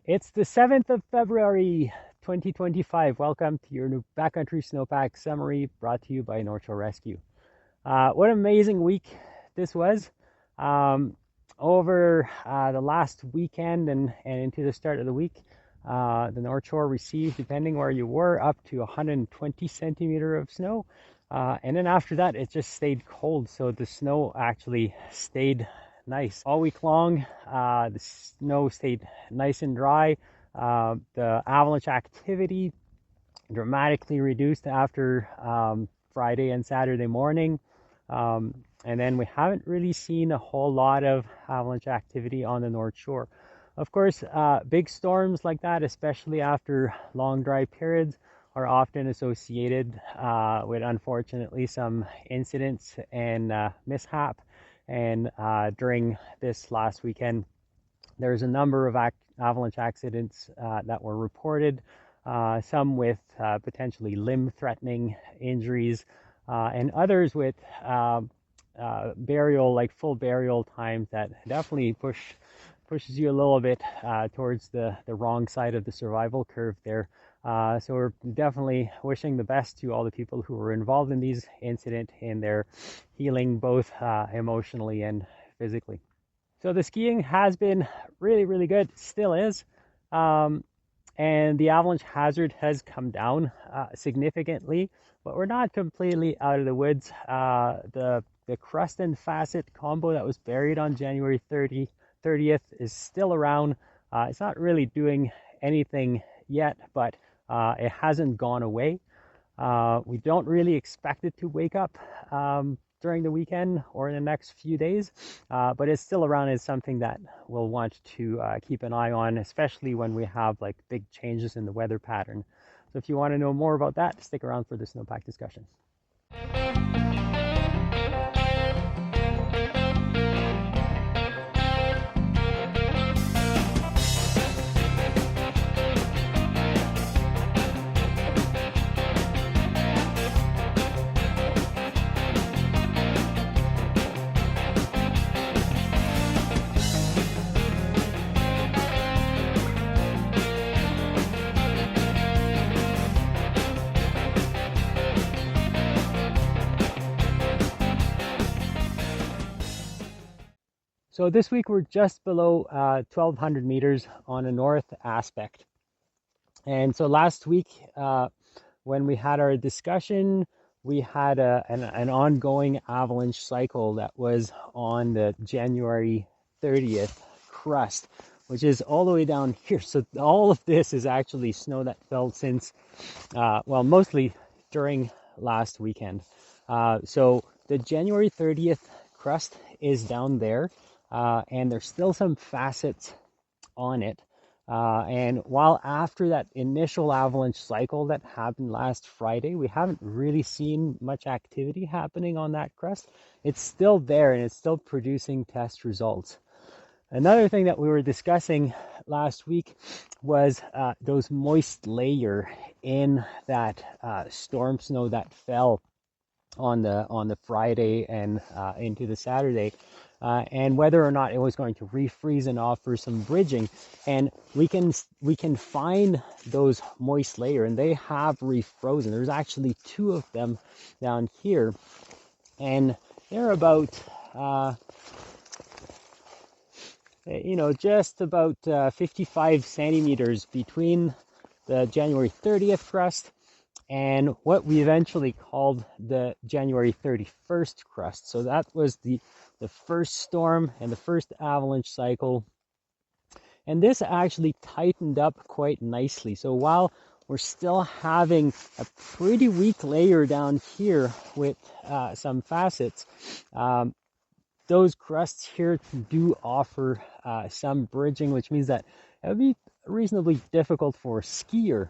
It's the 7th of February, 2025. Welcome to your new backcountry snowpack summary brought to you by North Shore Rescue. What an amazing week this was. Over the last weekend and into the start of the week, the North Shore received, depending where you were, up to 120 centimeter of snow. And then after that, it just stayed cold. So the snow actually stayed nice all week long. The snow stayed nice and dry. The avalanche activity dramatically reduced after Friday and Saturday morning. And then we haven't really seen a whole lot of avalanche activity on the North Shore. Of course, big storms like that, especially after long dry periods, are often associated with, unfortunately, some incidents and mishap. And during this last weekend, there's a number of avalanche accidents that were reported, some with potentially limb-threatening injuries, and others with burial, like full burial times that definitely pushes you a little bit towards the wrong side of the survival curve there. So we're definitely wishing the best to all the people who were involved in these incidents and their healing, both emotionally and physically. So the skiing has been really, really good, still is. And the avalanche hazard has come down significantly, but we're not completely out of the woods. The crust and facet combo that was buried on January 30th is still around. It's not really doing anything yet, but it hasn't gone away. We don't really expect it to wake up during the weekend or in the next few days, but it's still around as something that we'll want to keep an eye on, especially when we have like big changes in the weather pattern. So if you want to know more about that, stick around for the snowpack discussion. So this week we're just below 1,200 meters on a north aspect. And so last week, when we had our discussion, we had an ongoing avalanche cycle that was on the January 30th crust, which is all the way down here. So all of this is actually snow that fell since, well, mostly during last weekend. So the January 30th crust is down there. And there's still some facets on it. And while after that initial avalanche cycle that happened last Friday, we haven't really seen much activity happening on that crust. It's still there and it's still producing test results. Another thing that we were discussing last week was those moist layer in that storm snow that fell on the Friday and into the Saturday. And whether or not it was going to refreeze and offer some bridging. And we can find those moist layer, and they have refrozen. There's actually two of them down here, and they're about just about 55 centimeters between the January 30th crust and what we eventually called the January 31st crust. So that was the first storm and the first avalanche cycle. And this actually tightened up quite nicely. So while we're still having a pretty weak layer down here with some facets, those crusts here do offer some bridging, which means that it would be reasonably difficult for a skier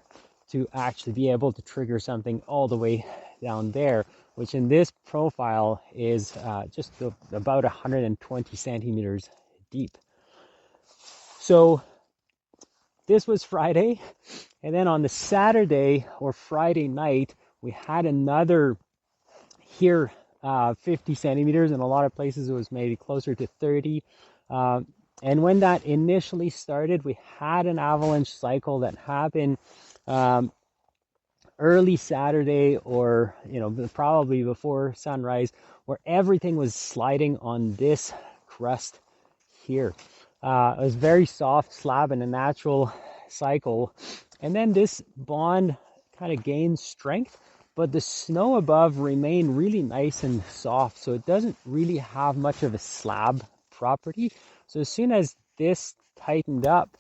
to actually be able to trigger something all the way down there, which in this profile is just about 120 centimeters deep. So this was Friday, and then on the Saturday or Friday night, we had another here 50 centimeters. In a lot of places it was maybe closer to 30. And when that initially started, we had an avalanche cycle that happened um, early Saturday, or probably before sunrise, where everything was sliding on this crust here. It was very soft slab in a natural cycle, and then this bond kind of gained strength, but the snow above remained really nice and soft, so it doesn't really have much of a slab property. So as soon as this tightened up,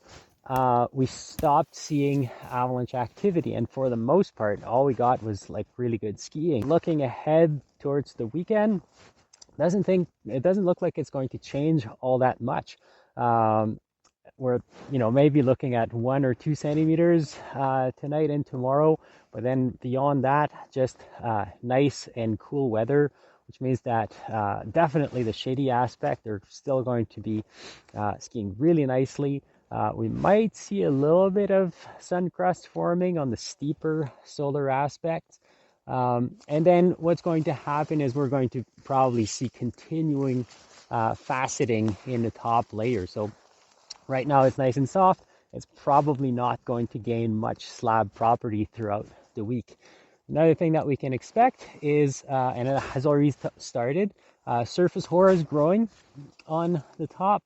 we stopped seeing avalanche activity, and for the most part, all we got was like really good skiing. Looking ahead towards the weekend, it doesn't look like it's going to change all that much. We're maybe looking at 1 or 2 centimeters tonight and tomorrow, but then beyond that, just nice and cool weather, which means that definitely the shady aspect, they're still going to be skiing really nicely. We might see a little bit of sun crust forming on the steeper solar aspects. And then what's going to happen is we're going to probably see continuing faceting in the top layer. So right now it's nice and soft. It's probably not going to gain much slab property throughout the week. Another thing that we can expect is, and it has already started, surface horrors growing on the top.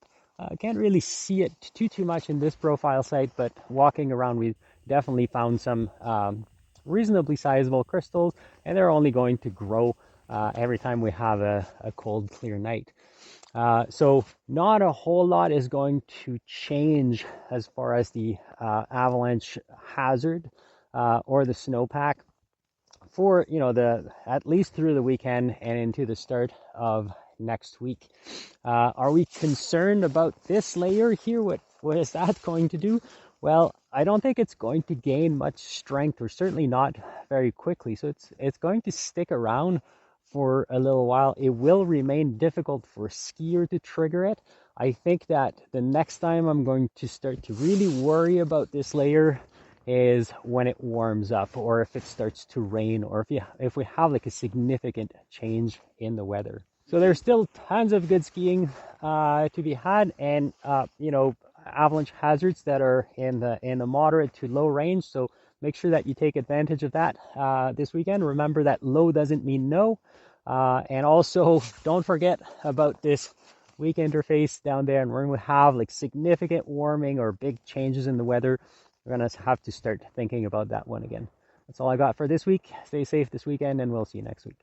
Can't really see it too much in this profile site, but walking around, we definitely found some reasonably sizable crystals, and they're only going to grow every time we have a cold, clear night. So not a whole lot is going to change as far as the avalanche hazard or the snowpack for at least through the weekend and into the start of next week. Are we concerned about this layer here? What is that going to do? Well, I don't think it's going to gain much strength, or certainly not very quickly. So it's going to stick around for a little while. It will remain difficult for a skier to trigger it. I think that the next time I'm going to start to really worry about this layer is when it warms up, or if it starts to rain, or if we have like a significant change in the weather. So there's still tons of good skiing to be had, and avalanche hazards that are in the moderate to low range. So make sure that you take advantage of that this weekend. Remember that low doesn't mean no, and also don't forget about this weak interface down there, and we're going to have like significant warming or big changes in the weather. We're going to have to start thinking about that one again. That's all I got for this week. Stay safe this weekend, and we'll see you next week.